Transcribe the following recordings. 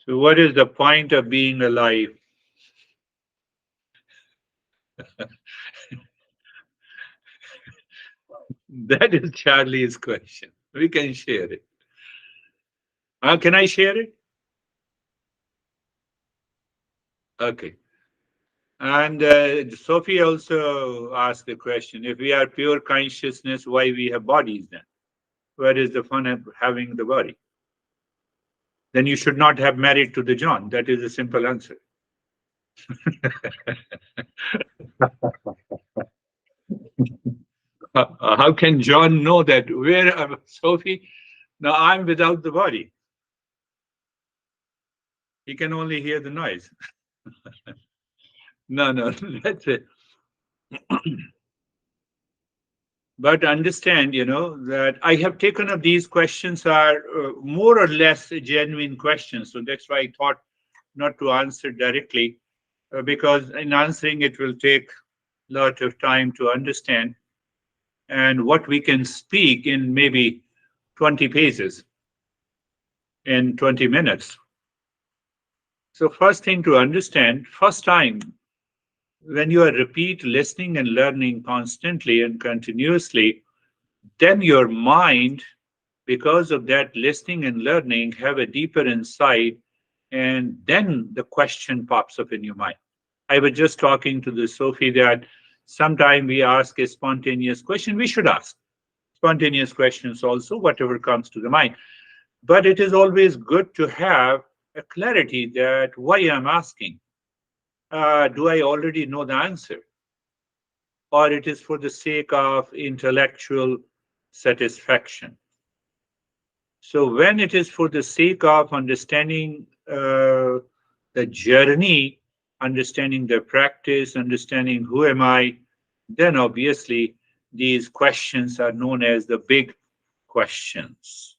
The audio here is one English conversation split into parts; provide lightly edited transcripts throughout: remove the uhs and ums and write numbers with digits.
So what is the point of being alive? That is Charlie's question. We can share it. Can I share it? Okay. And Sophie also asked the question, if we are pure consciousness, why we have bodies then? Where is the fun of having the body? Then you should not have married to the John. That is a simple answer. How can John know that? Where, Sophie? Now I'm without the body. He can only hear the noise. No, no, that's it. But understand, that I have taken up these questions are more or less genuine questions. So that's why I thought not to answer directly, because in answering it will take a lot of time to understand. And what we can speak in maybe 20 pages in 20 minutes. So first thing to understand, first time when you are repeat listening and learning constantly and continuously, then your mind, because of that listening and learning, have a deeper insight, and then the question pops up in your mind. I was just talking to the Sophie that sometime we ask a spontaneous question. We should ask spontaneous questions also, whatever comes to the mind. But it is always good to have a clarity that why I'm asking. Do I already know the answer? Or it is for the sake of intellectual satisfaction? So when it is for the sake of understanding the journey, understanding the practice, understanding who am I, then obviously these questions are known as the big questions.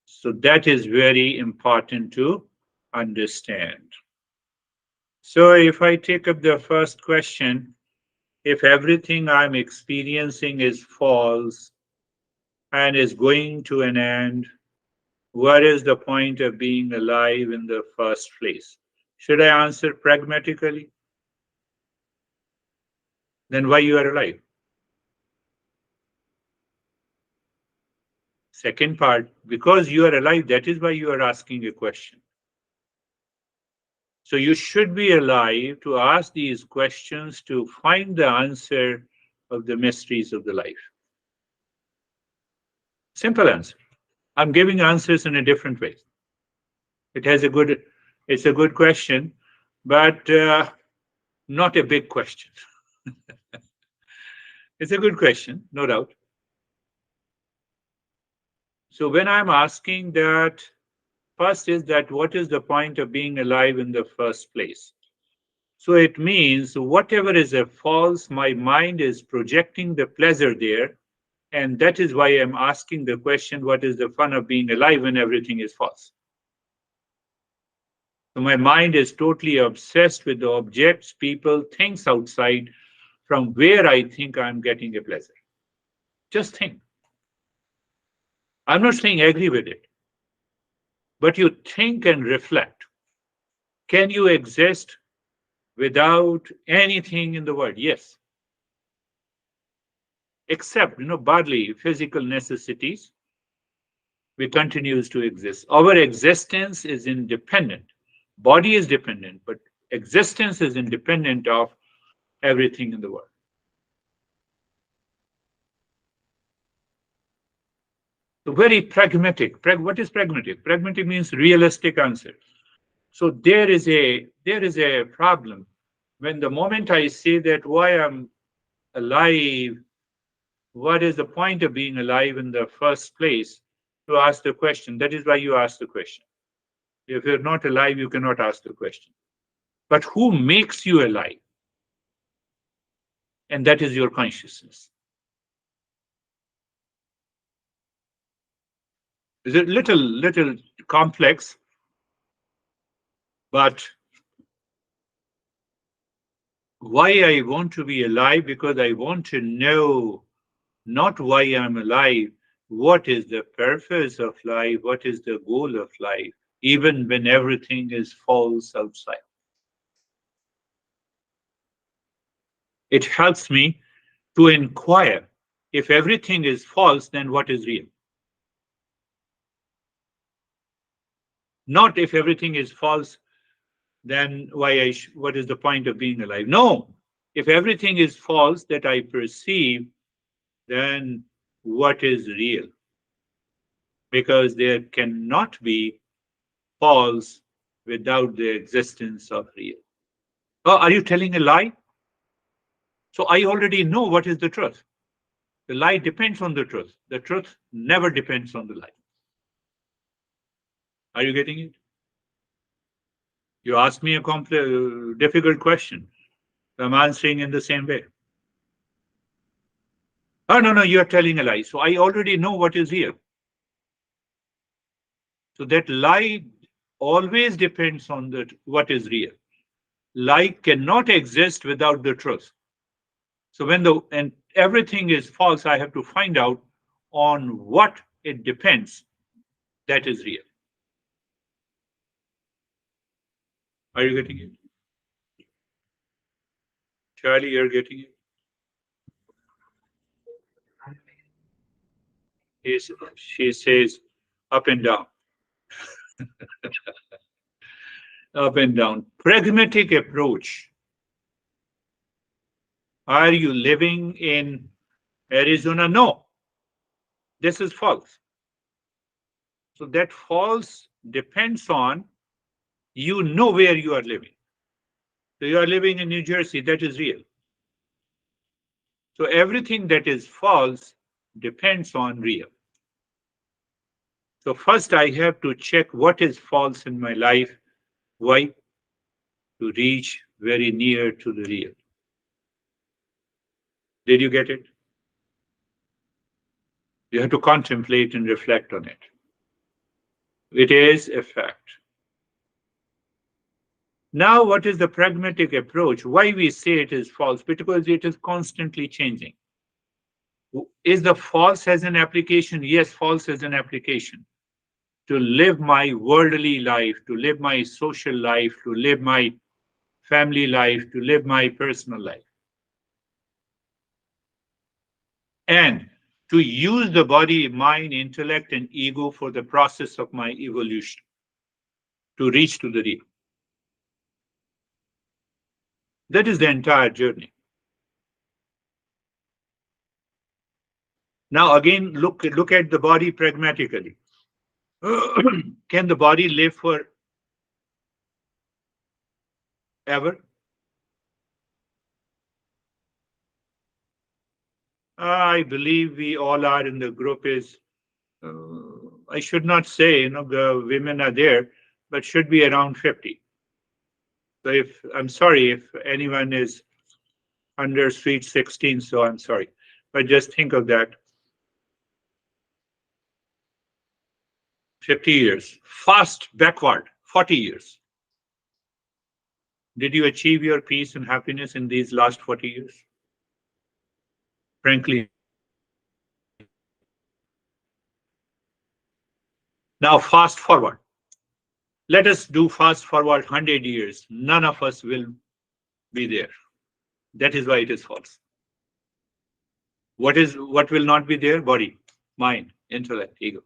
So that is very important to understand. So if I take up the first question, if everything I'm experiencing is false and is going to an end, what is the point of being alive in the first place? Should I answer pragmatically? Then why you are alive? Second part, because you are alive, that is why you are asking a question. So you should be alive to ask these questions to find the answer of the mysteries of the life. Simple answer. I'm giving answers in a different way. It has a good, it's a good question, but not a big question. It's a good question, no doubt. So when I'm asking that, first is that what is the point of being alive in the first place? So it means whatever is a false, my mind is projecting the pleasure there. And that is why I'm asking the question, what is the fun of being alive when everything is false? So my mind is totally obsessed with the objects, people, things outside from where I think I'm getting a pleasure. Just think. I'm not saying agree with it, but you think and reflect. Can you exist without anything in the world? Yes. Except, bodily, physical necessities, we continues to exist. Our existence is independent. Body is dependent, but existence is independent of everything in the world. So very pragmatic. What is pragmatic? Pragmatic means realistic answer. So there is a problem when the moment I say that why I'm alive, what is the point of being alive in the first place? To ask the question. That is why you ask the question. If you're not alive, you cannot ask the question. But who makes you alive? And that is your consciousness. It's a little complex, but why I want to be alive? Because I want to know not why I'm alive, what is the purpose of life, what is the goal of life. even when everything is false outside. It helps me to inquire, if everything is false, then what is real? Not if everything is false, then what is the point of being alive? No, if everything is false that I perceive, then what is real? Because there cannot be false without the existence of real. Oh, are you telling a lie? So I already know what is the truth. The lie depends on the truth. The truth never depends on the lie. Are you getting it? You asked me a difficult question. I'm answering in the same way. Oh, no, no, you are telling a lie. So I already know what is real. So that lie always depends on what is real. Lie cannot exist without the truth. So and everything is false, I have to find out on what it depends that is real. Are you getting it? Charlie, you're getting it? She says up and down, up and down. Pragmatic approach. Are you living in Arizona? No, this is false. So that false depends on you know where you are living. So you are living in New Jersey, that is real. So everything that is false depends on real. So first I have to check what is false in my life. Why? To reach very near to the real. Did you get it? You have to contemplate and reflect on it. It is a fact. Now, what is the pragmatic approach? Why we say it is false? Because it is constantly changing. Is the false as an application? Yes, false as an application. To live my worldly life, to live my social life, to live my family life, to live my personal life. And to use the body, mind, intellect, and ego for the process of my evolution to reach to the real. That is the entire journey. Now, again, look at the body pragmatically. Can the body live forever? I believe we all are in the group is, I should not say, the women are there, but should be around 50. So I'm sorry if anyone is under sweet 16, so I'm sorry. But just think of that. 50 years. Fast backward, 40 years. Did you achieve your peace and happiness in these last 40 years? Frankly. Now, fast forward. Let us do fast forward 100 years. None of us will be there. That is why it is false. What will not be there? Body, mind, intellect, ego.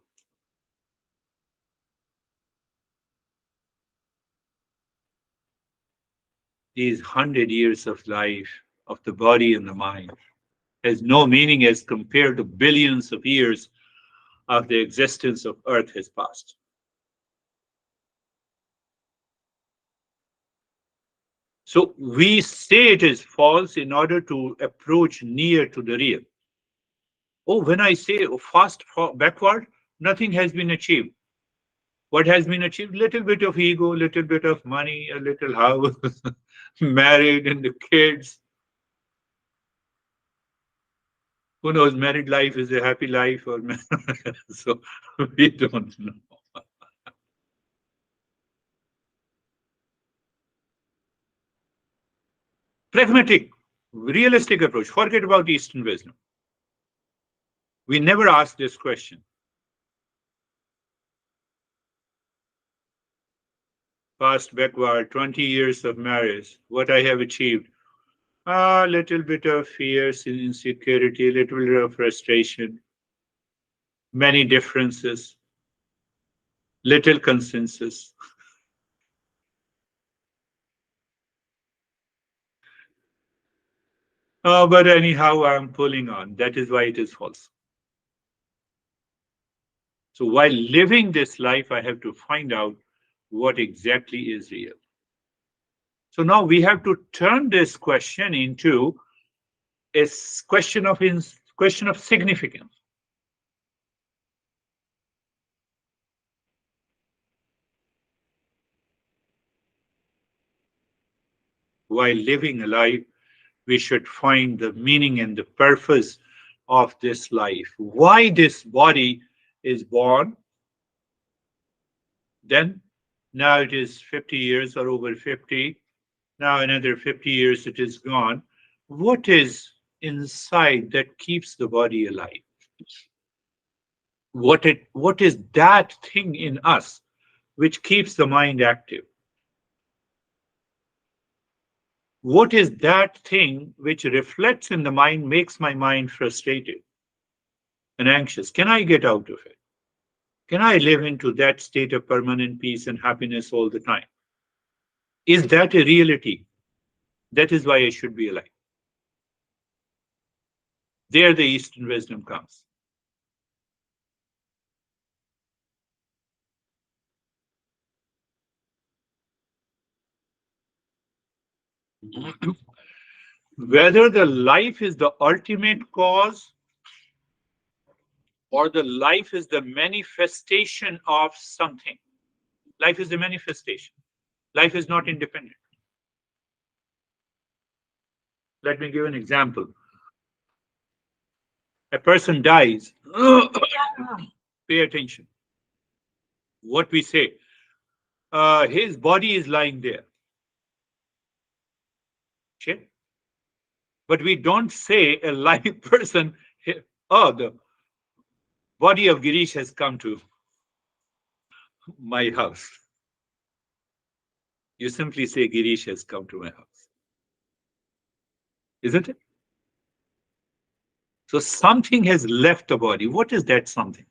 These 100 years of life of the body and the mind has no meaning as compared to billions of years of the existence of Earth has passed. So we say it is false in order to approach near to the real. Oh, when I say backward, nothing has been achieved. What has been achieved? Little bit of ego, little bit of money, a little house, married and the kids. Who knows? Married life is a happy life, or so we don't know. Pragmatic, realistic approach. Forget about Eastern wisdom. We never ask this question. Cast backward 20 years of marriage, what I have achieved. A little bit of fear, insecurity, a little bit of frustration, many differences, little consensus. But anyhow, I'm pulling on. That is why it is false. So while living this life, I have to find out what exactly is real. So now we have to turn this question into a question of significance. While living a life, we should find the meaning and the purpose of this life. Why this body is born, then now it is 50 years or over 50. Now another 50 years it is gone. What is inside that keeps the body alive? What is that thing in us which keeps the mind active? What is that thing which reflects in the mind, makes my mind frustrated and anxious? Can I get out of it? Can I live into that state of permanent peace and happiness all the time? Is that a reality? That is why I should be alive. There the Eastern wisdom comes. Whether the life is the ultimate cause or the life is the manifestation of something. Life is the manifestation. Life is not independent. Let me give an example. A person dies. Pay attention. What we say. His body is lying there. Okay? But we don't say a live person, oh, the body of Girish has come to my house. You simply say Girish has come to my house. Isn't it? So something has left the body. What is that something?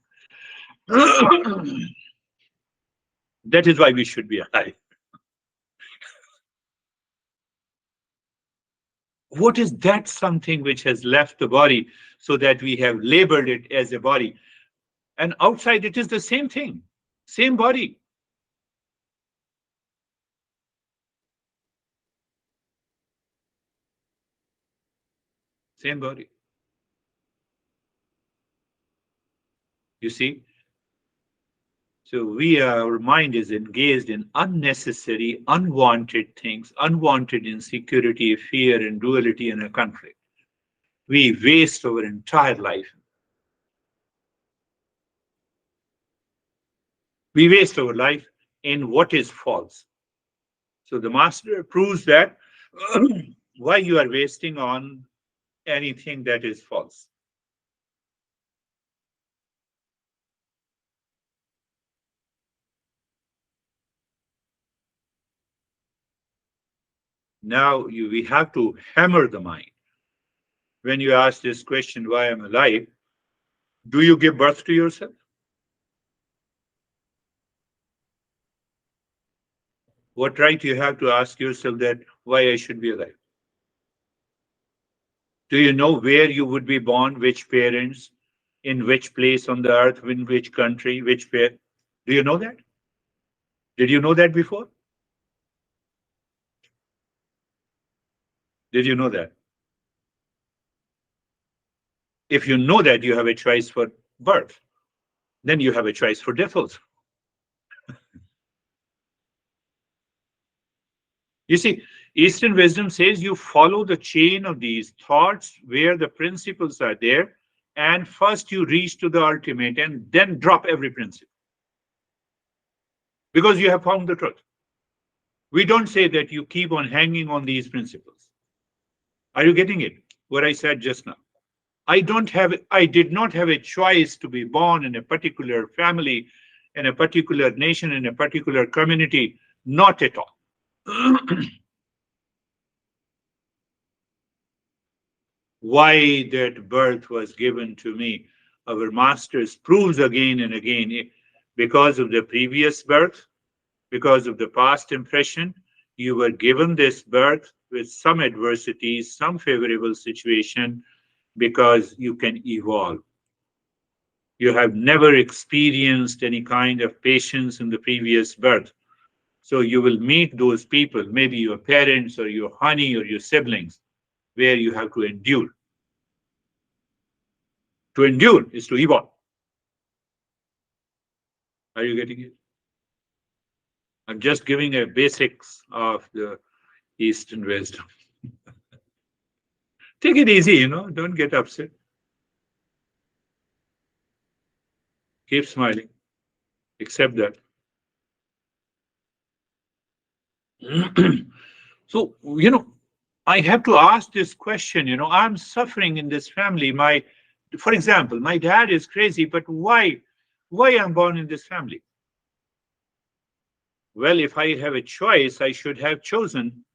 That is why we should be alive. What is that something which has left the body so that we have labeled it as a body? And outside it is the same thing, same body. Same body. You see? So our mind is engaged in unnecessary, unwanted things, unwanted insecurity, fear, and duality and a conflict. We waste our entire life. We waste our life in what is false. So the master proves that why you are wasting on anything that is false. Now we have to hammer the mind. When you ask this question, why am I alive? Do you give birth to yourself? What right you have to ask yourself that why I should be alive? Do you know where you would be born, which parents, in which place on the earth, in which country, which pair? Do you know that? Did you know that before? Did you know that? If you know that you have a choice for birth, then you have a choice for death also. You see, Eastern wisdom says you follow the chain of these thoughts where the principles are there, and first you reach to the ultimate and then drop every principle because you have found the truth. We don't say that you keep on hanging on these principles. Are you getting it? What I said just now. I did not have a choice to be born in a particular family, in a particular nation, in a particular community. Not at all. Why that birth was given to me, our masters proves again and again, because of the previous birth, because of the past impression, you were given this birth with some adversities, some favorable situation, because you can evolve. You have never experienced any kind of patience in the previous birth. So you will meet those people, maybe your parents or your honey or your siblings, where you have to endure. To endure is to evolve. Are you getting it? I'm just giving a basics of the Eastern wisdom. Take it easy, don't get upset. Keep smiling. Accept that. So, I have to ask this question, I'm suffering in this family. For example, my dad is crazy, but why I'm born in this family? Well, if I have a choice, I should have chosen.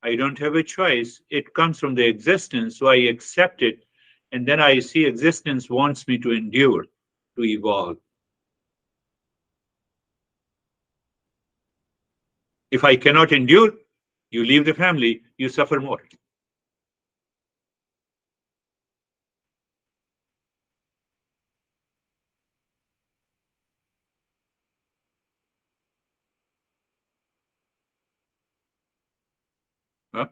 I don't have a choice. It comes from the existence, so I accept it. And then I see existence wants me to endure, to evolve. If I cannot endure, you leave the family, you suffer more. Huh?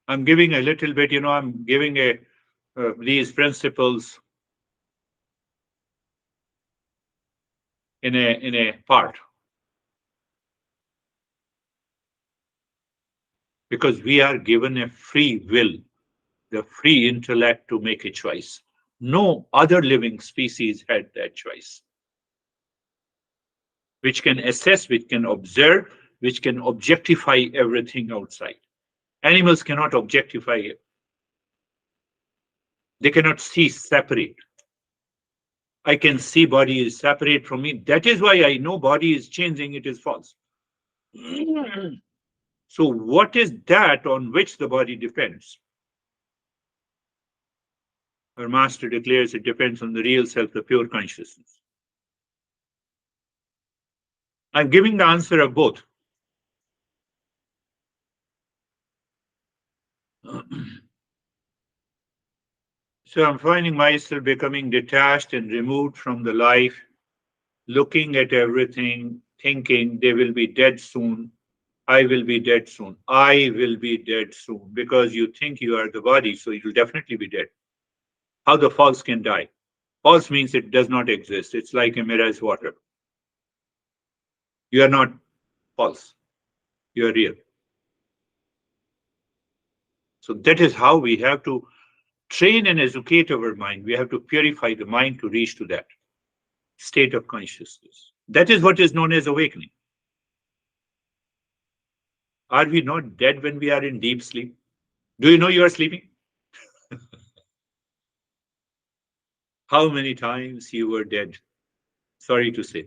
I'm giving a little bit, I'm giving these principles in a part, because we are given a free will, the free intellect to make a choice. No other living species had that choice, which can assess, which can observe, which can objectify everything outside. Animals cannot objectify it. They cannot see separate. I can see body is separate from me. That is why I know body is changing, it is false. So what is that on which the body depends? Our master declares it depends on the real self, the pure consciousness. I'm giving the answer of both. So I'm finding myself becoming detached and removed from the life, looking at everything, thinking they will be dead soon. I will be dead soon. I will be dead soon. Because you think you are the body, so you will definitely be dead. How the false can die? False means it does not exist. It's like a mirror's water. You are not false. You are real. So that is how we have to train and educate our mind. We have to purify the mind to reach to that state of consciousness. That is what is known as awakening. Are we not dead when we are in deep sleep? Do you know you are sleeping? How many times you were dead? Sorry to say.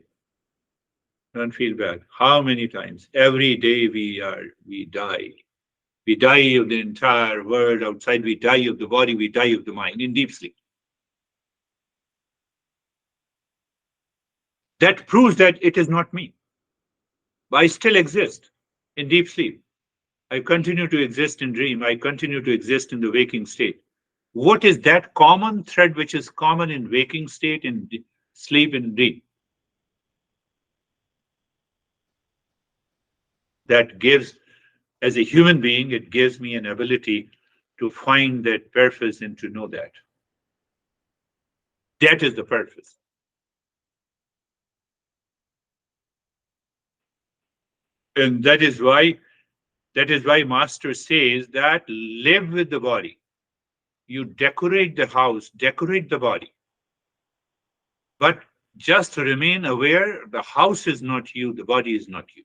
Don't feel bad. How many times? Every day we die. We die of the entire world outside. We die of the body. We die of the mind in deep sleep. That proves that it is not me. But I still exist in deep sleep. I continue to exist in dream. I continue to exist in the waking state. What is that common thread which is common in waking state, in sleep, and dream? That gives, as a human being, it gives me an ability to find that purpose and to know that. That is the purpose. And that is why Master says that live with the body. You decorate the house, decorate the body. But just remain aware the house is not you, the body is not you.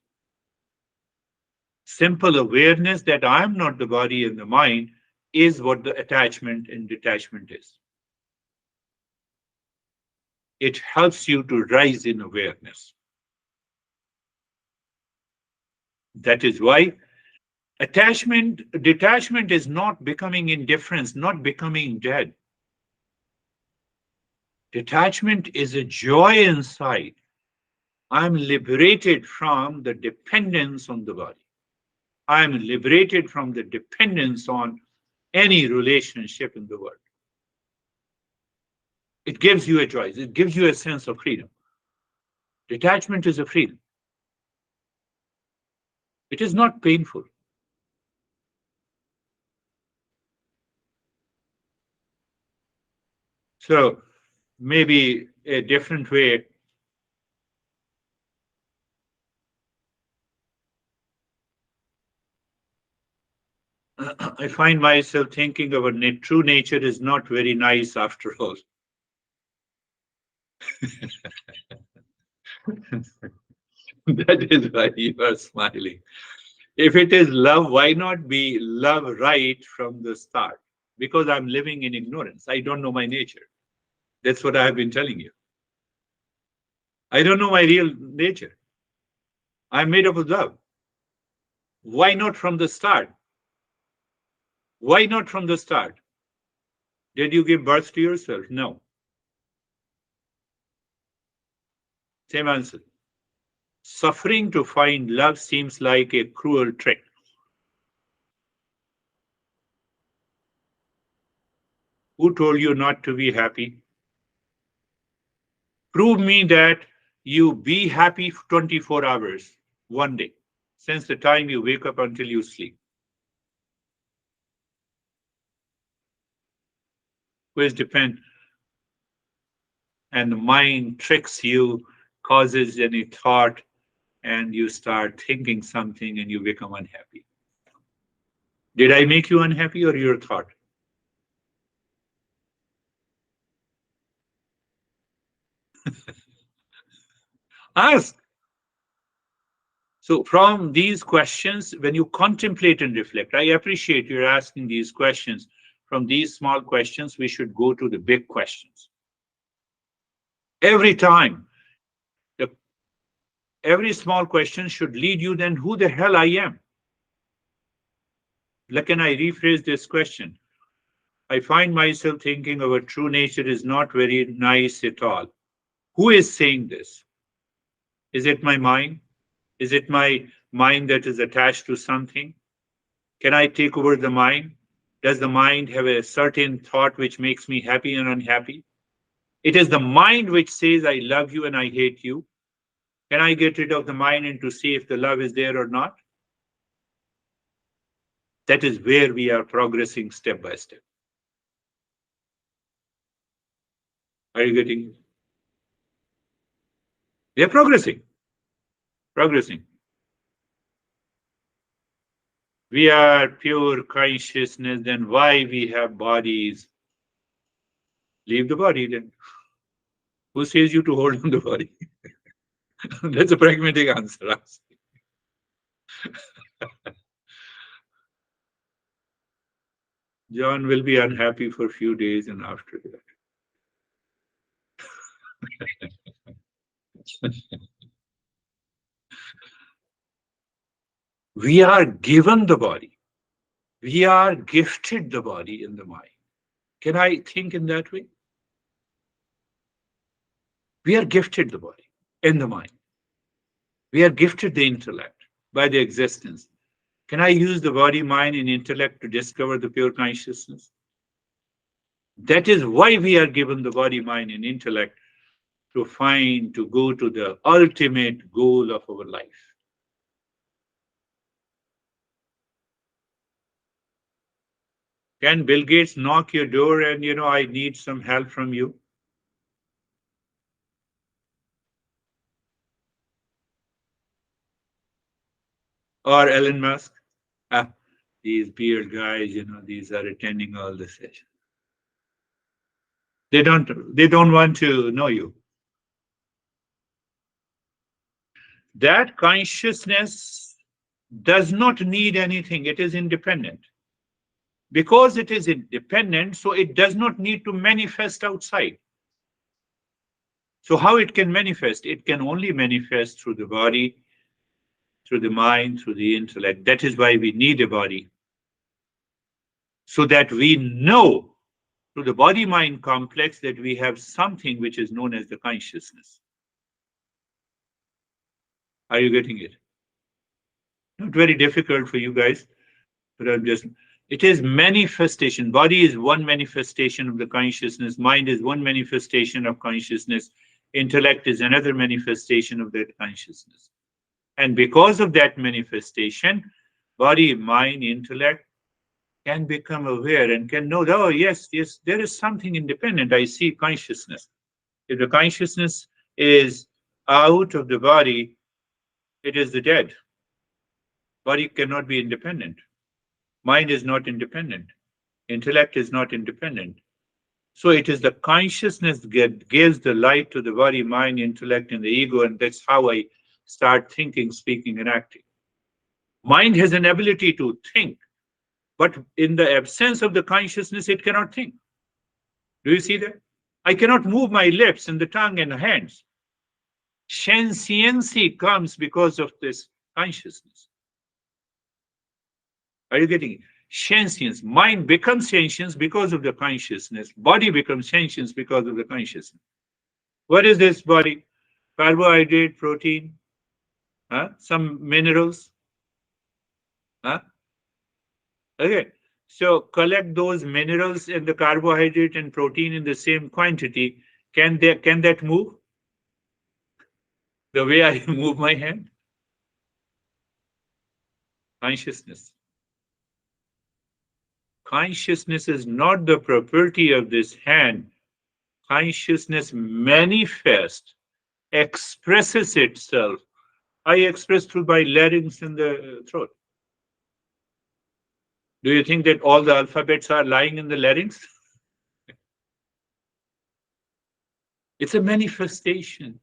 Simple awareness that I am not the body and the mind is what the attachment and detachment is. It helps you to rise in awareness. That is why detachment is not becoming indifference, not becoming dead. Detachment is a joy inside. I'm liberated from the dependence on the body. I'm liberated from the dependence on any relationship in the world. It gives you a choice. It gives you a sense of freedom. Detachment is a freedom. It is not painful. So maybe a different way. I find myself thinking our true nature is not very nice after all. That is why you are smiling. If it is love, why not be love right from the start? Because I'm living in ignorance. I don't know my nature. That's what I have been telling you. I don't know my real nature. I'm made up of love. Why not from the start? Why not from the start? Did you give birth to yourself? No. Same answer. Suffering to find love seems like a cruel trick. Who told you not to be happy? Prove me that you be happy for 24 hours, one day, since the time you wake up until you sleep. Which depend, and the mind tricks you, causes any thought, and you start thinking something and you become unhappy. Did I make you unhappy or your thought? Ask. So, from these questions, when you contemplate and reflect, I appreciate you're asking these questions. From these small questions, we should go to the big questions. Every time, the, every small question should lead you then, who the hell I am? Like, can I rephrase this question? I find myself thinking our true nature is not very nice at all. Who is saying this? Is it my mind? Is it my mind that is attached to something? Can I take over the mind? Does the mind have a certain thought which makes me happy and unhappy? It is the mind which says, I love you and I hate you. Can I get rid of the mind and to see if the love is there or not? That is where we are progressing step by step. Are you getting? We are progressing, progressing. We are pure consciousness, then why we have bodies? Leave the body then. Who says you to hold on the body? That's a pragmatic answer. John will be unhappy for a few days and after that. We are given the body. We are gifted the body in the mind. Can I think in that way? We are gifted the body in the mind. We are gifted the intellect by the existence. Can I use the body, mind, and intellect to discover the pure consciousness? That is why we are given the body, mind, and intellect to find, to go to the ultimate goal of our life. Can Bill Gates knock your door and, I need some help from you? Or Elon Musk? Ah, these beard guys, these are attending all the sessions. They don't want to know you. That consciousness does not need anything. It is independent. Because it is independent, so it does not need to manifest outside. So how it can manifest? It can only manifest through the body, through the mind, through the intellect. That is why we need a body, so that we know through the body mind complex that we have something which is known as the consciousness. Are you getting it? Not very difficult for you guys, but I'm just, it is manifestation. Body is one manifestation of the consciousness, mind is one manifestation of consciousness, intellect is another manifestation of that consciousness. And because of that manifestation, body, mind, intellect can become aware and can know, oh, yes, yes, there is something independent. I see consciousness. If the consciousness is out of the body, it is the dead. Body cannot be independent. Mind is not independent. Intellect is not independent. So it is the consciousness that gives the light to the body, mind, intellect, and the ego, and that's how I start thinking, speaking, and acting. Mind has an ability to think, but in the absence of the consciousness, it cannot think. Do you see that? I cannot move my lips and the tongue and hands. Sentiency comes because of this consciousness. Are you getting it? Sentience. Mind becomes sentience because of the consciousness. Body becomes sentience because of the consciousness. What is this body? Carbohydrate, protein, some minerals. Okay. So collect those minerals and the carbohydrate and protein in the same quantity. Can that move? The way I move my hand? Consciousness. Consciousness is not the property of this hand. Consciousness manifests, expresses itself. I express through my larynx in the throat. Do you think that all the alphabets are lying in the larynx? It's a manifestation.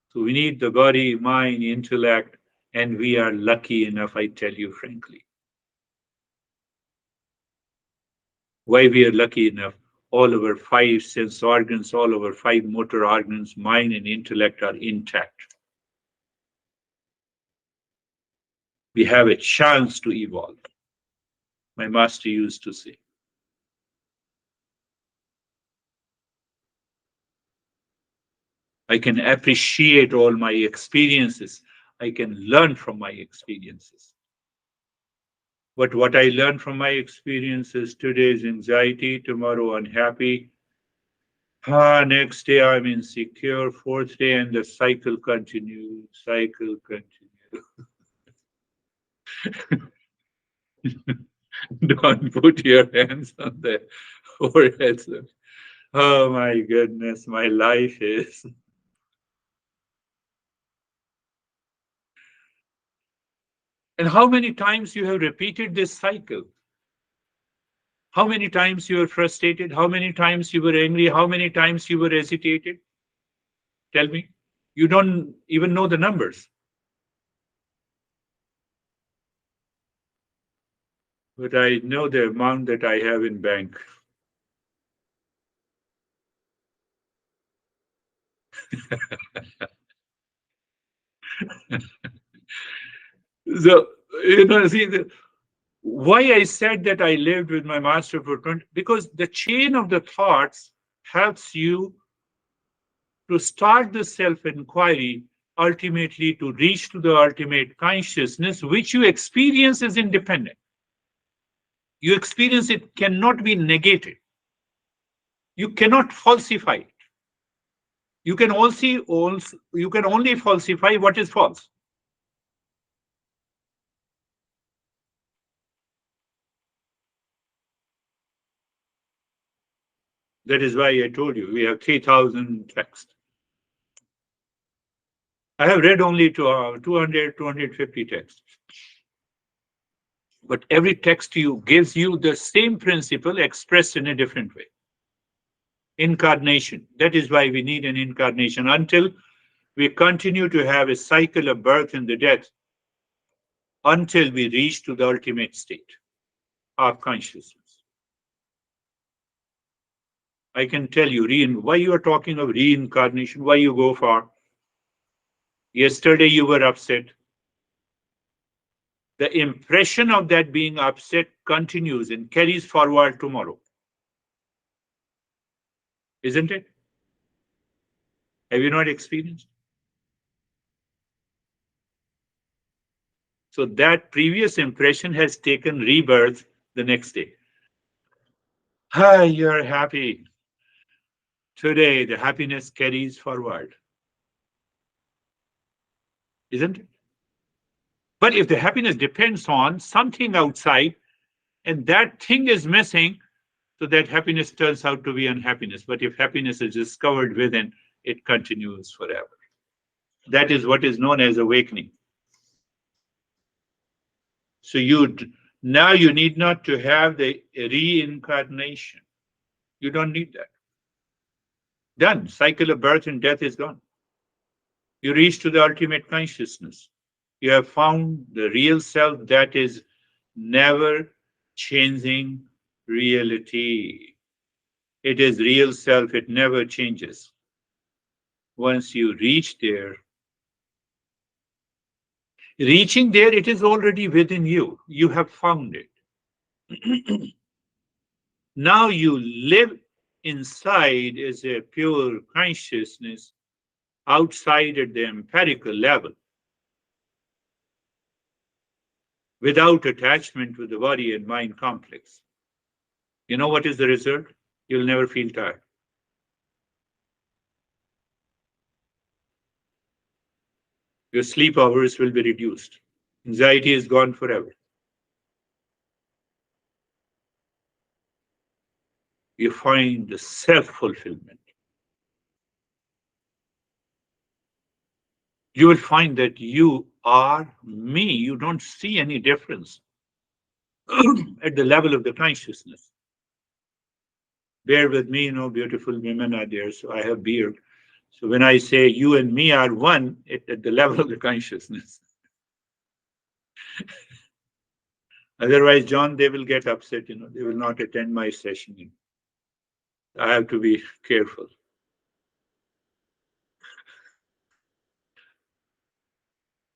So we need the body, mind, intellect, and we are lucky enough, I tell you frankly. Why we are lucky enough? All our five sense organs, all our five motor organs, mind and intellect are intact. We have a chance to evolve. My master used to say. I can appreciate all my experiences. I can learn from my experiences. But what I learned from my experiences today is anxiety, tomorrow unhappy. Next day I'm insecure, fourth day, and the cycle continues. Don't put your hands on the forehead. Oh my goodness, my life is. And how many times you have repeated this cycle? How many times you were frustrated? How many times you were angry? How many times you were hesitated? Tell me. You don't even know the numbers. But I know the amount that I have in bank. So, see, why I said that I lived with my master for 20, because the chain of the thoughts helps you to start the self-inquiry, ultimately to reach to the ultimate consciousness, which you experience as independent. You experience it cannot be negated. You cannot falsify it. You can only falsify what is false. That is why I told you we have 3,000 texts. I have read only 200, 250 texts. But every text you gives you the same principle expressed in a different way. Incarnation. That is why we need an incarnation. Until we continue to have a cycle of birth and the death, until we reach to the ultimate state of consciousness. I can tell you why you are talking of reincarnation, why you go for. Yesterday you were upset. the impression of that being upset continues and carries forward tomorrow. Isn't it? Have you not experienced? So that previous impression has taken rebirth the next day. Hi, you're happy. Today, the happiness carries forward. Isn't it? But if the happiness depends on something outside and that thing is missing, so that happiness turns out to be unhappiness. But if happiness is discovered within, it continues forever. That is what is known as awakening. So now you need not to have the reincarnation. You don't need that. Done. Cycle of birth and death is gone. You reach to the ultimate consciousness. You have found the real self that is never changing reality. It is real self, it never changes. Once you reach there, reaching there, it is already within you. You have found it. Now you live inside as a pure consciousness outside at the empirical level without attachment to the body and mind complex. You know what is the result? You'll never feel tired. Your sleep hours will be reduced. Anxiety is gone forever. You find the self-fulfillment. You will find that you are me. You don't see any difference at the level of the consciousness. Bear with me, beautiful women are there, so I have beard. So when I say you and me are one, at the level of the consciousness. Otherwise, John, they will get upset, they will not attend my session. I have to be careful.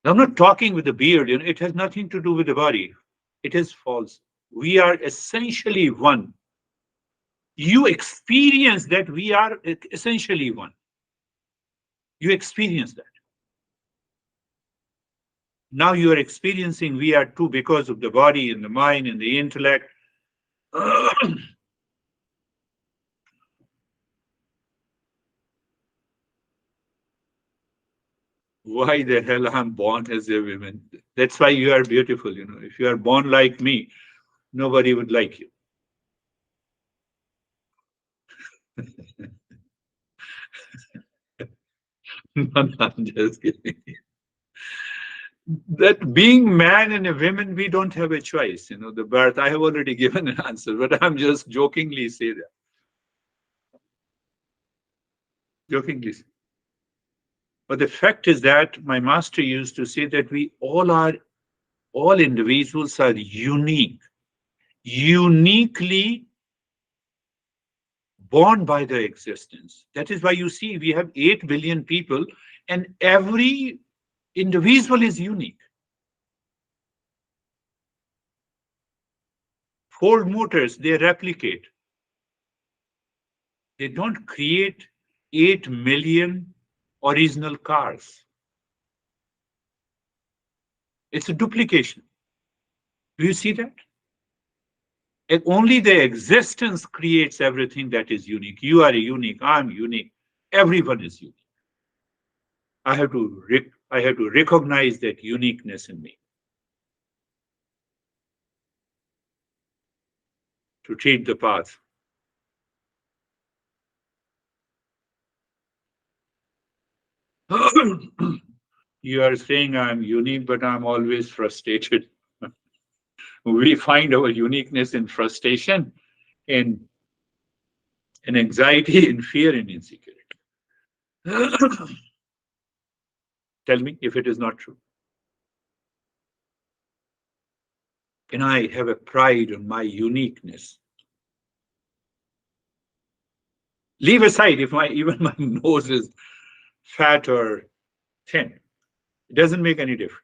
I'm not talking with the beard, it has nothing to do with the body. It is false. We are essentially one. You experience that we are essentially one. You experience that. Now you are experiencing we are two because of the body and the mind and the intellect. Why the hell I'm born as a woman? That's why you are beautiful. If you are born like me, nobody would like you. I'm just kidding. That being man and a woman, we don't have a choice. The birth, I have already given an answer, but I'm just jokingly say that. Jokingly. But the fact is that my master used to say that all individuals are unique, uniquely born by their existence. That is why you see we have 8 billion people and every individual is unique. Ford Motors, they replicate. They don't create 8 million original cars. It's a duplication. Do you see that? And only the existence creates everything that is unique. You are unique. I'm unique. Everyone is unique. I have to recognize that uniqueness in me to treat the path. You are saying I'm unique, but I'm always frustrated. We find our uniqueness in frustration, in anxiety, in fear, and insecurity. Tell me if it is not true. Can I have a pride on my uniqueness? Leave aside if even my nose is fat or thin. It doesn't make any difference.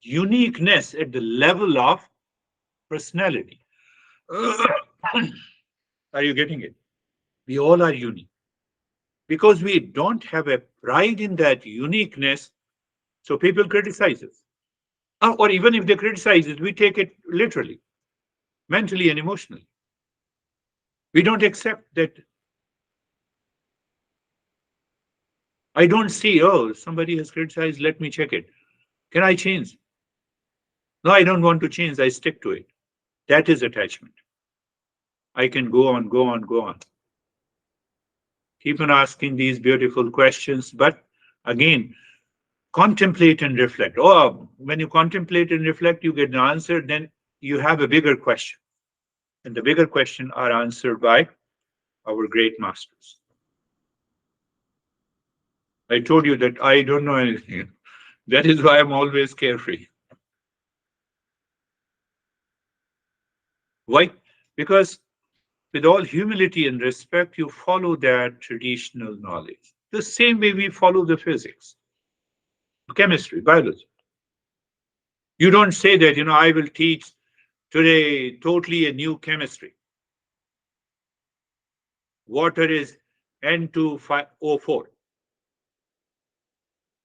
uniqueness at the level of personality. Are you getting it? We all are unique. Because we don't have a pride in that uniqueness, so people criticize us. Or even if they criticize us, we take it literally, mentally and emotionally. We don't accept that. I don't see, oh, somebody has criticized, let me check it. Can I change? No, I don't want to change, I stick to it. That is attachment. I can go on, go on, go on. Keep on asking these beautiful questions, but again, contemplate and reflect. Oh, when you contemplate and reflect, you get an answer, then you have a bigger question. And the bigger question are answered by our great masters. I told you that I don't know anything. That is why I'm always carefree. Why? Because with all humility and respect, you follow that traditional knowledge. The same way we follow the physics, chemistry, biology. You don't say that, I will teach today totally a new chemistry. Water is N2O4.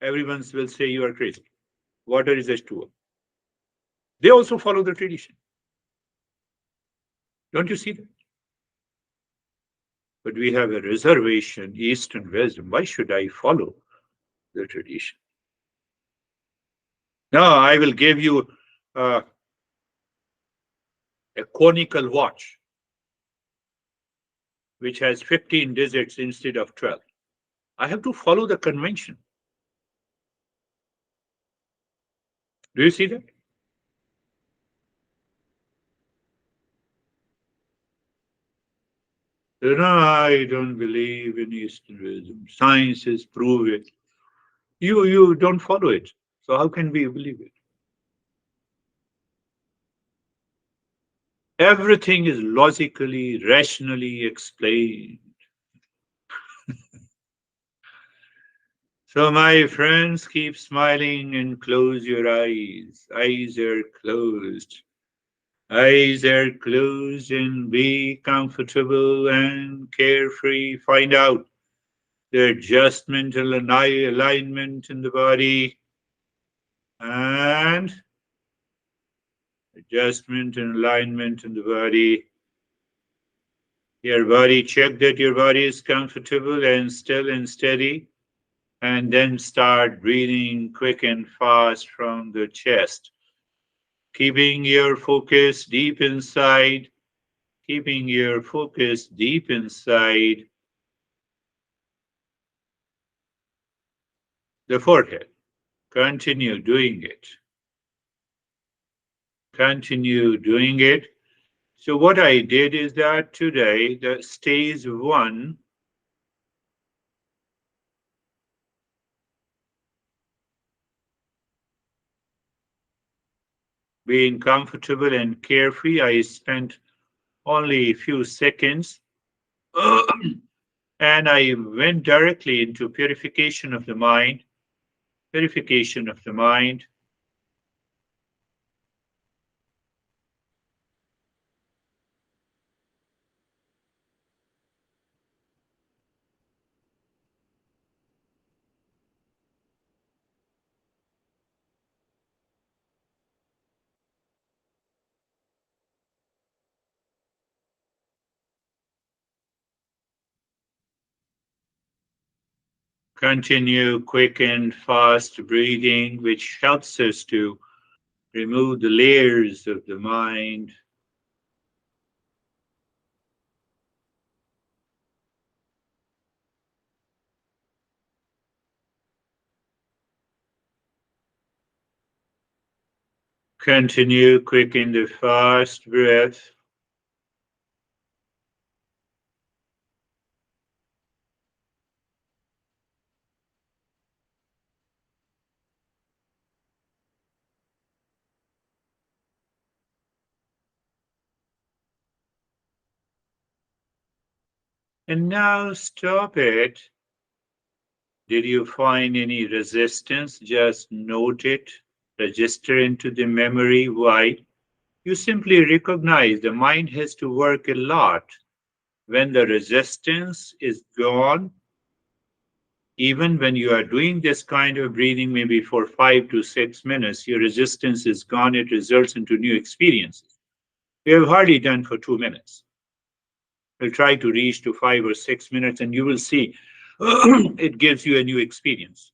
Everyone will say you are crazy. Water is H2O. They also follow the tradition. Don't you see that? But we have a reservation, Eastern wisdom. Why should I follow the tradition? No, I will give you uh, a conical watch which has 15 digits instead of 12. I have to follow the convention. Do you see that? No, I don't believe in Eastern wisdom. Science has proved it. You don't follow it. So how can we believe it? Everything is logically, rationally explained. So, my friends, keep smiling and close your eyes. Eyes are closed. Eyes are closed and be comfortable and carefree. Find out the adjustment and alignment in the body and adjustment and alignment in the body. Your body, check that your body is comfortable and still and steady, and then start breathing quick and fast from the chest. Keeping your focus deep inside, keeping your focus deep inside the forehead. Continue doing it. Continue doing it. So, what I did is that today, the stage one, being comfortable and carefree, I spent only a few seconds and I went directly into purification of the mind, purification of the mind. Continue quick and fast breathing, which helps us to remove the layers of the mind. Continue quick and fast breath. And now stop it. Did you find any resistance? Just note it. register into the memory. Why? You simply recognize the mind has to work a lot. When the resistance is gone, even when you are doing this kind of breathing, maybe for 5 to 6 minutes, your resistance is gone, it results into new experiences. We have hardly done for 2 minutes. We'll try to reach to 5 or 6 minutes and you will see it gives you a new experience.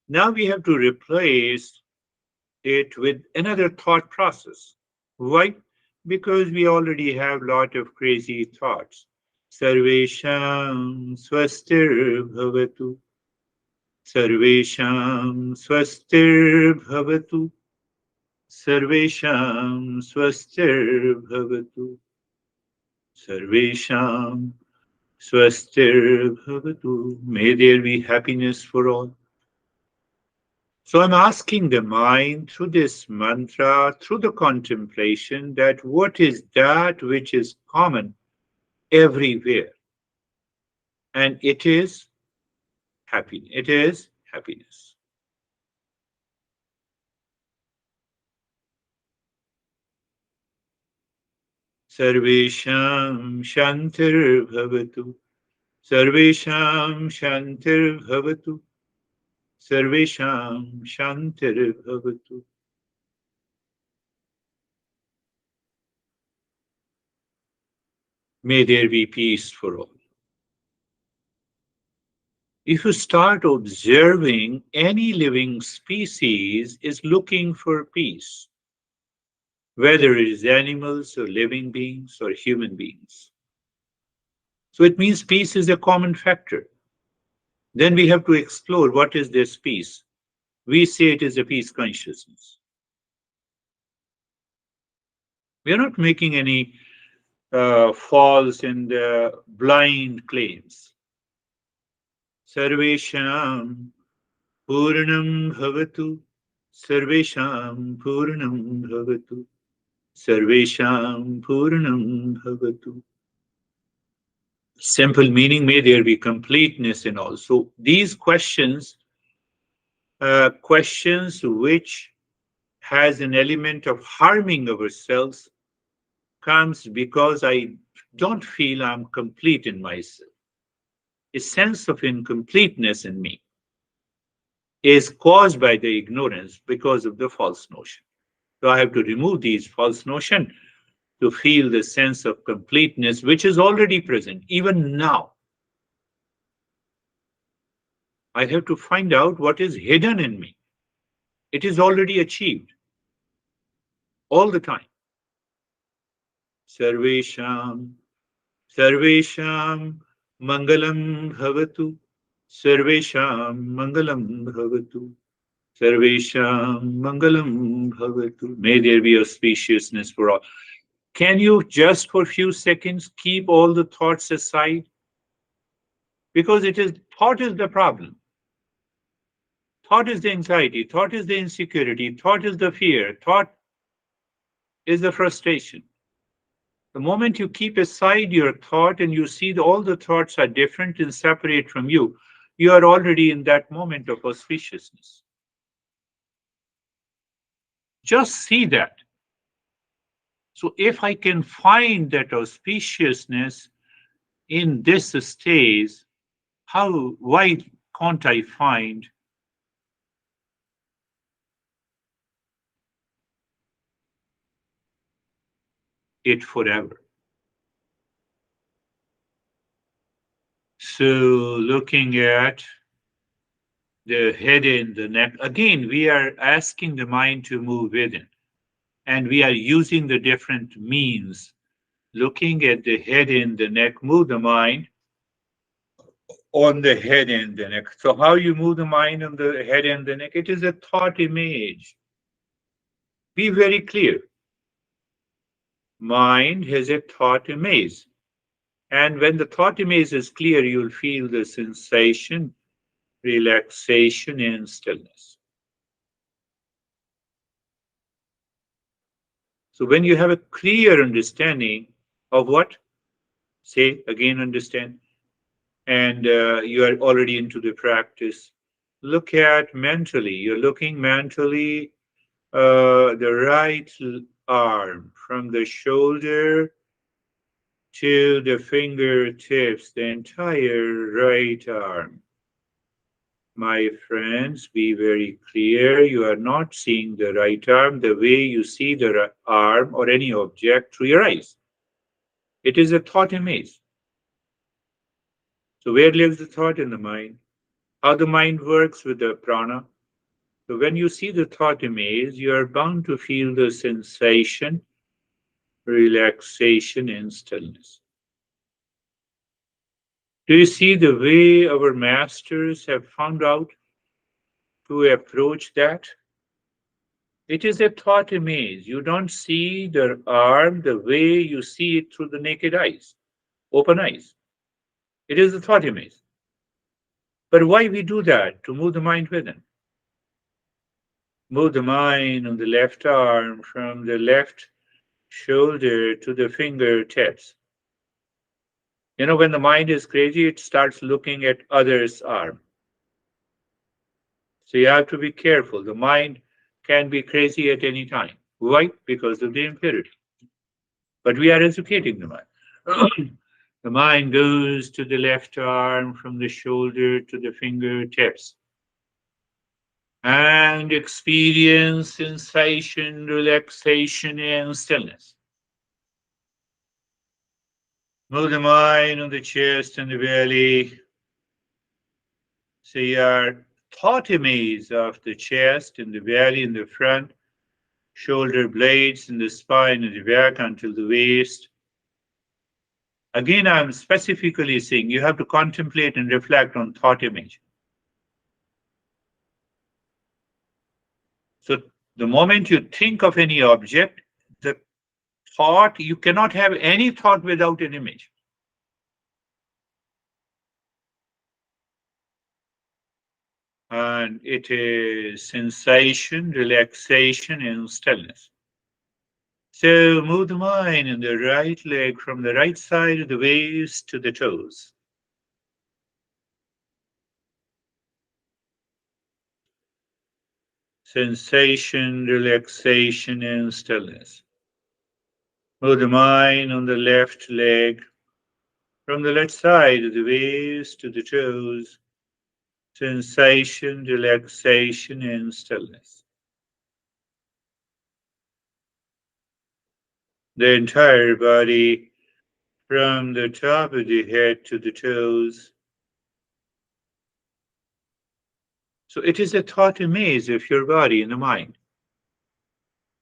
Now we have to replace it with another thought process. Why? Because we already have a lot of crazy thoughts. Sarvesham swastir bhavatu. Sarvesham swastir bhavatu. Sarvesham swastir bhavatu. Sarvesham swastir bhavatu. May there be happiness for all. So I'm asking the mind through this mantra, through the contemplation, that what is that which is common everywhere? And it is happiness. It is happiness. Sarvesham Shantir Bhavatu. Sarvesham Shantir Bhavatu. Sarvesham Shantir Bhavatu. May there be peace for all. If you start observing, any living species is looking for peace, whether it is animals or living beings or human beings. So it means peace is a common factor. Then we have to explore what is this peace. We say it is a peace consciousness. We are not making any false and blind claims. Sarvesham Purnam Bhavatu. Sarvesham Purnam Bhavatu. Sarvesham Purnam Bhavatu. Simple meaning, may there be completeness in all. So these questions, questions which has an element of harming ourselves, comes because I don't feel I'm complete in myself. A sense of incompleteness in me is caused by the ignorance because of the false notion. So I have to remove these false notion to feel the sense of completeness which is already present, even now. I have to find out what is hidden in me. It is already achieved all the time. Sarvesham, Sarvesham, Mangalam Bhavatu. Sarvesham, Mangalam Bhavatu. Sarvesham, Mangalam Bhavatu. May there be auspiciousness for all. Can you just for a few seconds keep all the thoughts aside? Because it is thought is the problem. Thought is the anxiety, thought is the insecurity, thought is the fear, thought is the frustration. The moment you keep aside your thought and you see that all the thoughts are different and separate from you, you are already in that moment of auspiciousness. Just see that. So if I can find that auspiciousness in this stage, why can't I find it forever? So looking at the head and the neck, again, we are asking the mind to move within, and we are using the different means. Looking at the head and the neck, move the mind on the head and the neck. So how you move the mind on the head and the neck? It is a thought image. Be very clear. Mind has a thought image. And when the thought image is clear, you'll feel the sensation, relaxation, and stillness. So when you have a clear understanding of what, say again, understand, and you are already into the practice, look at mentally. You're looking mentally the arm from the shoulder to the fingertips, the entire right arm. My friends, be very clear. You are not seeing the right arm the way you see the arm or any object through your eyes. It is a thought image. So, where lives the thought in the mind? How the mind works with the prana. So, when you see the thought image, you are bound to feel the sensation, relaxation, and stillness. Do you see the way our masters have found out to approach that? It is a thought image. You don't see the arm the way you see it through the naked eyes, open eyes. It is a thought image. But why we do that? To move the mind within. Move the mind on the left arm from the left shoulder to the fingertips. You know, when the mind is crazy, it starts looking at others' arm. So you have to be careful. The mind can be crazy at any time. Why? Because of the impurity. But we are educating the mind. The mind goes to the left arm from the shoulder to the fingertips and experience sensation, relaxation, and stillness. Move the mind on the chest and the belly. See our thought image of the chest and the belly in the front, shoulder blades in the spine and the back until the waist. Again, I'm specifically saying you have to contemplate and reflect on thought image. So the moment you think of any object, the thought, you cannot have any thought without an image. And it is sensation, relaxation, and stillness. So move the mind in the right leg from the right side of the waist to the toes. Sensation, relaxation, and stillness. Move the mind on the left leg from the left side of the waist to the toes. Sensation, relaxation, and stillness. The entire body from the top of the head to the toes. So it is a thought image of your body and the mind.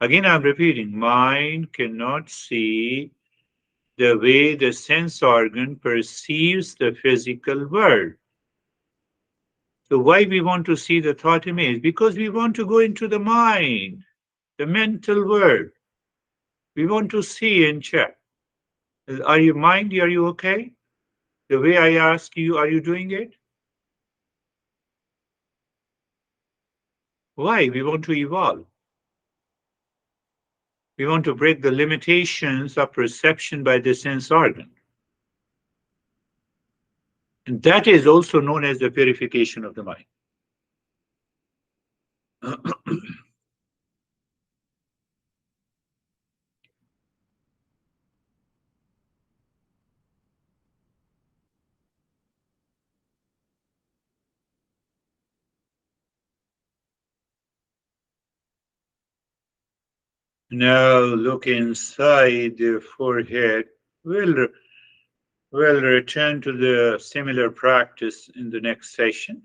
Again, I'm repeating, mind cannot see the way the sense organ perceives the physical world. So why we want to see the thought image? Because we want to go into the mind, the mental world. We want to see and check. Are you mind? Are you okay? The way I ask you, are you doing it? Why? We want to evolve. We want to break the limitations of perception by the sense organ. And that is also known as the purification of the mind. Now look inside the forehead. We'll return to the similar practice in the next session.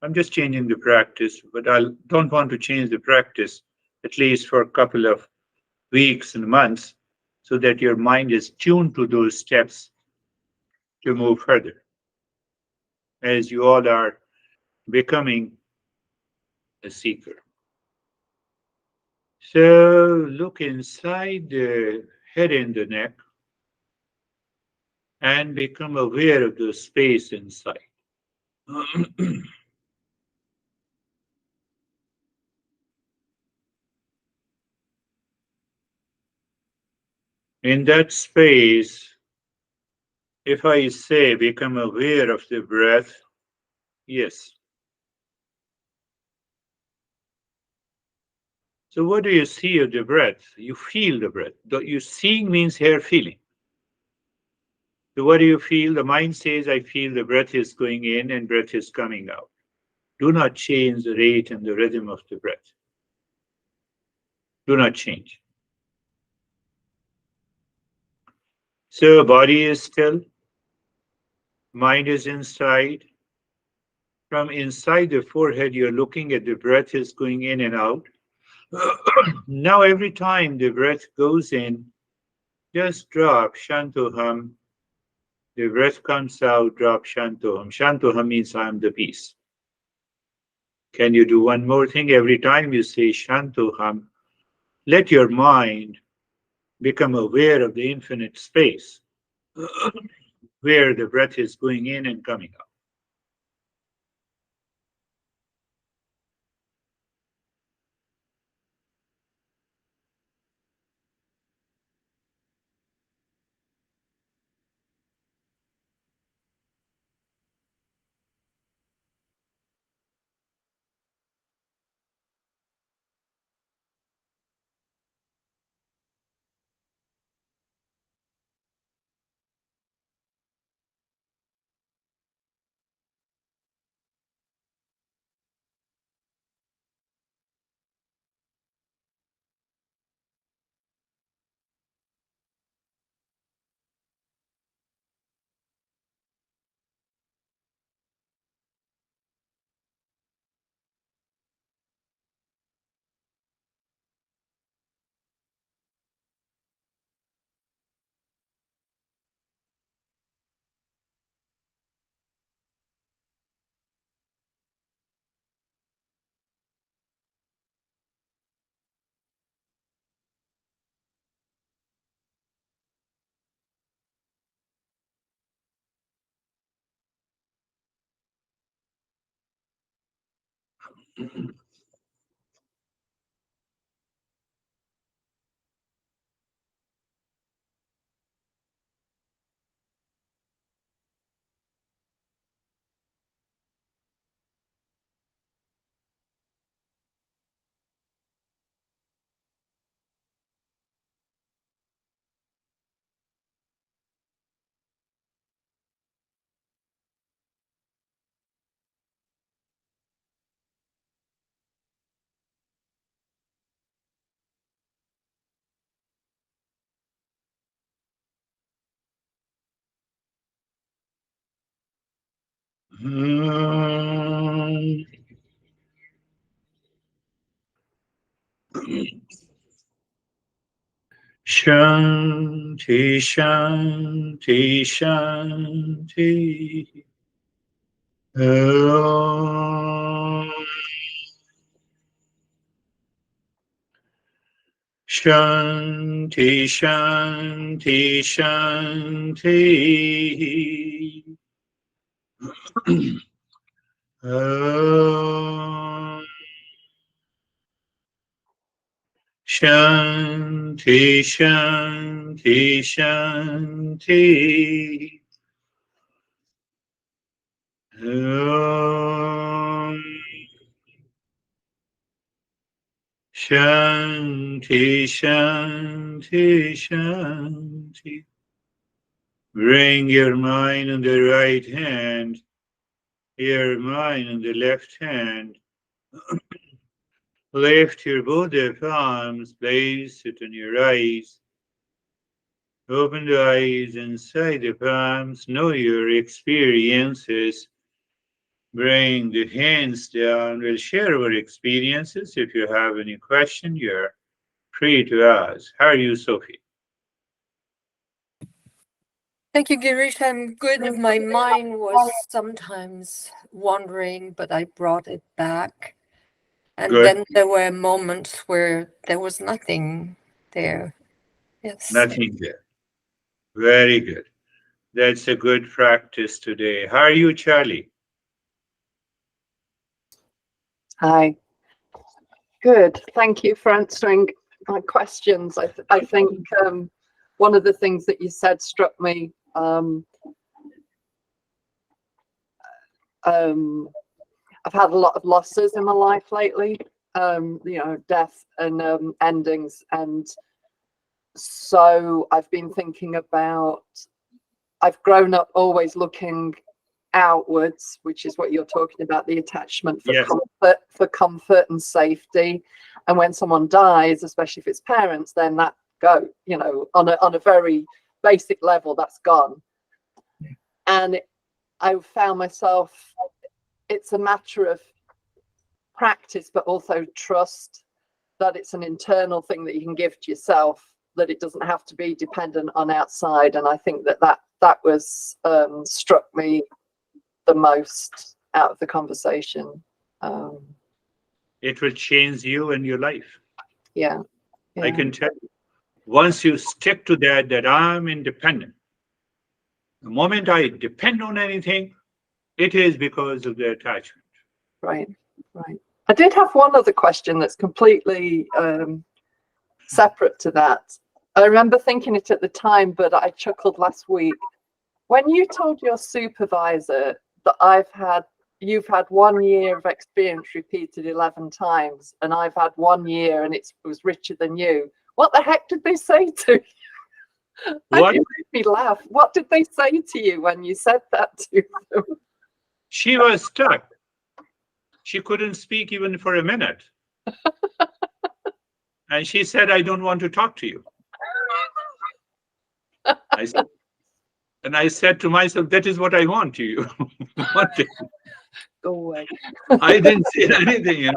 I'm just changing the practice, but I don't want to change the practice at least for a couple of weeks and months so that your mind is tuned to those steps to move further as you all are becoming a seeker. So look inside the head and the neck and become aware of the space inside. In that space, if I say become aware of the breath, yes, So what do you see of the breath? You feel the breath. You seeing means here feeling. So what do you feel? The mind says, I feel the breath is going in and breath is coming out. Do not change the rate and the rhythm of the breath. Do not change. So body is still, mind is inside. From inside the forehead, you're looking at the breath is going in and out. Now every time the breath goes in, just drop Shantoham. The breath comes out, drop Shantoham. Shantoham means I am the peace. Can you do one more thing? Every time you say Shantoham, let your mind become aware of the infinite space where the breath is going in and coming out. Shanti, Shanti, Shanti. Om. Shanti, Shanti, Shanti. Om. Shanti, Shanti, Shanti. Om. Shanti, Shanti, Shanti. Bring your mind on the right hand, your mind on the left hand. Lift your both your palms, place it on your eyes. Open the eyes inside the palms, know your experiences. Bring the hands down. We'll share our experiences. If you have any question, you're free to ask. How are you, Sophie? Thank you, Girish. I'm good. My mind was sometimes wandering, but I brought it back. And Good. then there were moments where there was nothing there. Yes. Nothing there. Very good. That's a good practice today. How are you, Charlie? Hi. Good. Thank you for answering my questions. I think one of the things that you said struck me. I've had a lot of losses in my life lately, death and endings. And so I've been thinking about, I've grown up always looking outwards, which is what you're talking about, the attachment for Yes. comfort and safety. And when someone dies, especially if it's parents, then that on a very basic level, that's gone. And I found myself, it's a matter of practice, but also trust that it's an internal thing that you can give to yourself, that it doesn't have to be dependent on outside. And I think that was struck me the most out of the conversation. It will change you and your life. Yeah. I can tell you, once you stick to that I'm independent. The moment I depend on anything, it is because of the attachment. Right. I did have one other question that's completely separate to that. I remember thinking it at the time, but I chuckled last week. When you told your supervisor that you've had 1 year of experience repeated 11 times, and I've had 1 year and it was richer than you, what the heck did they say to you? What? It made me laugh. What did they say to you when you said that to them? She was stuck. She couldn't speak even for a minute. And she said, I don't want to talk to you. I said to myself, that is what I want to you. Go away. I didn't say anything,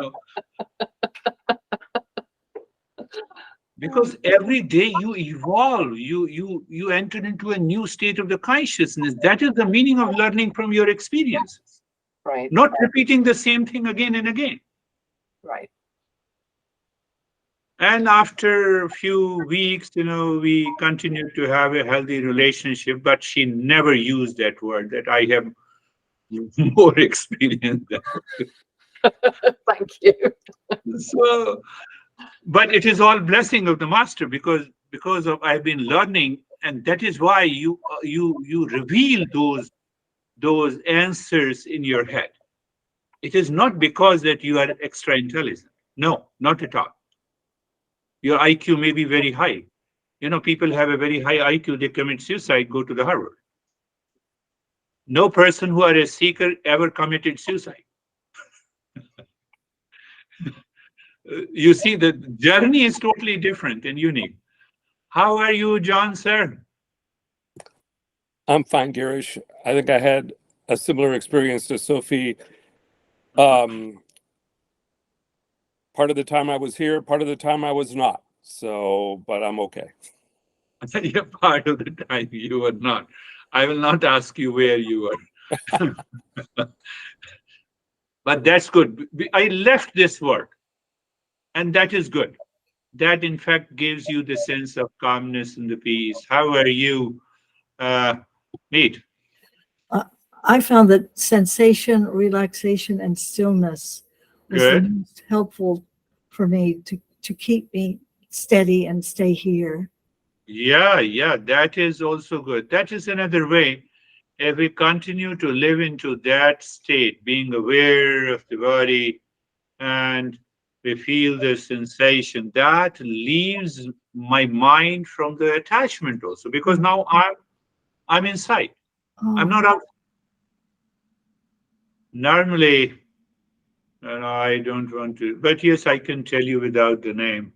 Because every day you evolve, you enter into a new state of the consciousness. That is the meaning of learning from your experiences. Right. Not repeating the same thing again and again. Right. And after a few weeks, we continued to have a healthy relationship, but she never used that word, that I have more experience than. Thank you. So, but it is all blessing of the master, because of I've been learning, and that is why you reveal those answers in your head. It is not because that you are extra intelligent. No, not at all. Your IQ may be very high. People have a very high IQ, they commit suicide, go to the Harvard. No person who are a seeker ever committed suicide. You see, the journey is totally different and unique. How are you, John, sir? I'm fine, Girish. I think I had a similar experience to Sophie. Part of the time I was here, part of the time I was not. So, but I'm okay. You're part of the time you were not. I will not ask you where you were. But that's good. I left this work, and that is good. That, in fact, gives you the sense of calmness and the peace. How are you, Meet? I found that sensation, relaxation, and stillness was the Good. most helpful for me to keep me steady and stay here. Yeah, that is also good. That is another way. If we continue to live into that state, being aware of the body, and we feel the sensation, that leaves my mind from the attachment also, because now I'm inside. I'm not out. Normally, and I don't want to, but yes, I can tell you without the name.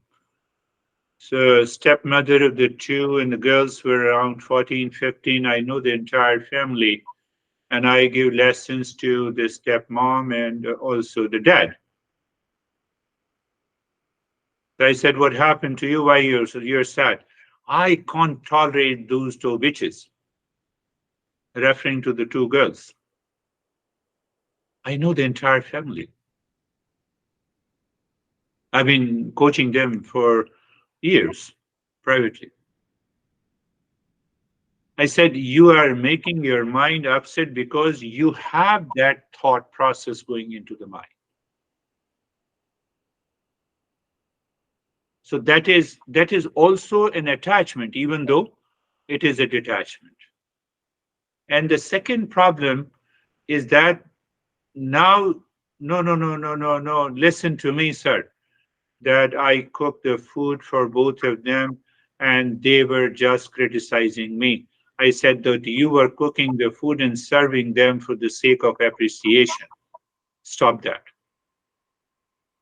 So, stepmother of the two, and the girls were around 14, 15. I know the entire family, and I give lessons to the stepmom and also the dad. So I said, what happened to you? Why you're sad? I can't tolerate those two bitches, referring to the two girls. I know the entire family. I've been coaching them for years, privately. I said, you are making your mind upset because you have that thought process going into the mind. So that is also an attachment, even though it is a detachment. And the second problem is that now, no, listen to me, sir. that I cooked the food for both of them and they were just criticizing me. I said that you were cooking the food and serving them for the sake of appreciation. Stop that.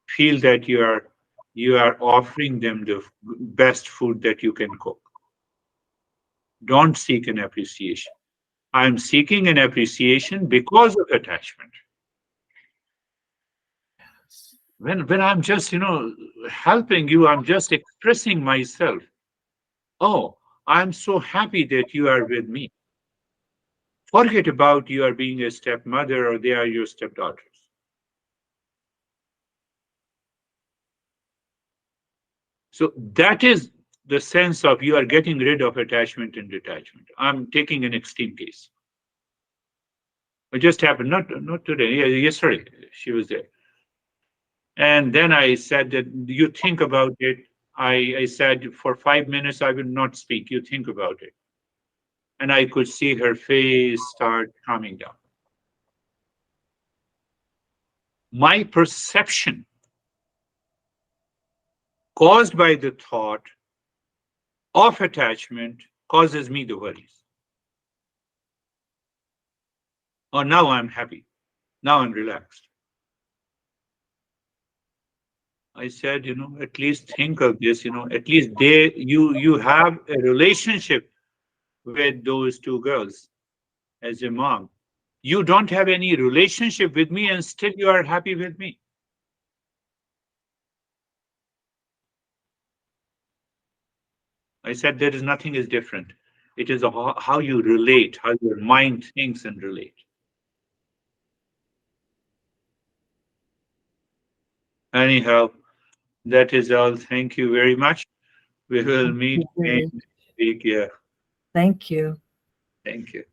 Feel that you are offering them the best food that you can cook. Don't seek an appreciation. I'm seeking an appreciation because of attachment. When I'm just, helping you, I'm just expressing myself. Oh, I'm so happy that you are with me. Forget about you are being a stepmother or they are your stepdaughters. So that is the sense of you are getting rid of attachment and detachment. I'm taking an extreme case. It just happened, not today, yesterday, she was there. And then I said that you think about it. I said for 5 minutes I will not speak. You think about it. And I could see her face start calming down. My perception caused by the thought of attachment causes me the worries. Oh, now I'm happy. Now I'm relaxed. I said, at least think of this, at least you have a relationship with those two girls as a mom. You don't have any relationship with me and still you are happy with me. I said there is nothing is different. It is how you relate, how your mind thinks and relate. Anyhow, that is all. Thank you very much. We will meet again next week. Yeah, Thank you. thank you.